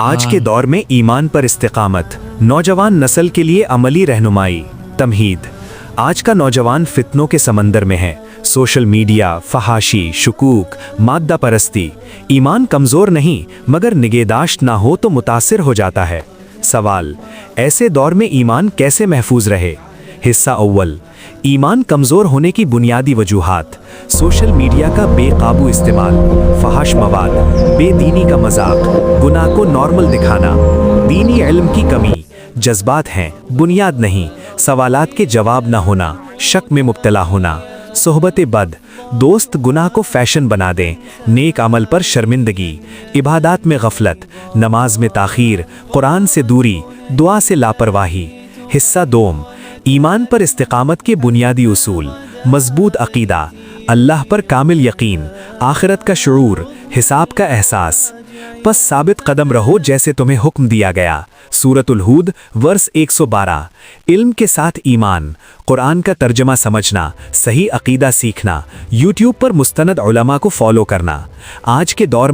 आज के दौर में ईमान पर इस्तिकामत, नौजवान नस्ल के लिए अमली रहनुमाई। तमहीद। आज का नौजवान फितनों के समंदर में है। सोशल मीडिया, फहाशी, शुकूक, माद्दा परस्ती। ईमान कमज़ोर नहीं मगर निगहदाश्त ना हो तो मुतासिर हो जाता है। सवाल, ऐसे दौर में ईमान कैसे महफूज रहे? हिस्सा अव्वल, ईमान कमज़ोर होने की बुनियादी वजूहात। सोशल मीडिया का बेकाबू इस्तेमाल, फहाश मवाद, बेदीनी का मजाक, गुनाह को नॉर्मल दिखाना, दीनी इल्म की कमी, जज्बात हैं बुनियाद नहीं, सवालात के जवाब न होना, शक में मुब्तला होना, सोहबत बद, दोस्त गुनाह को फैशन बना दें, नेक अमल पर शर्मिंदगी, इबादत में गफलत, नमाज में ताखीर, कुरान से दूरी, दुआ से लापरवाही। हिस्सा दोम, ईमान पर इस्तिकामत के बुनियादी उसूल। मजबूत अकीदा, अल्लाह पर कामिल यकीन, आखिरत का शुऊर, हिसाब का एहसास। बस साबित कदम रहो जैसे तुम्हें हुक्म दिया गया। सूरतुल हूद वर्स 112। इल्म के साथ ईमान, कुरान का तर्जमा समझना, सही अकीदा सीखना, यूट्यूब पर मुस्तनद उलमा को फॉलो करना। आज के दौर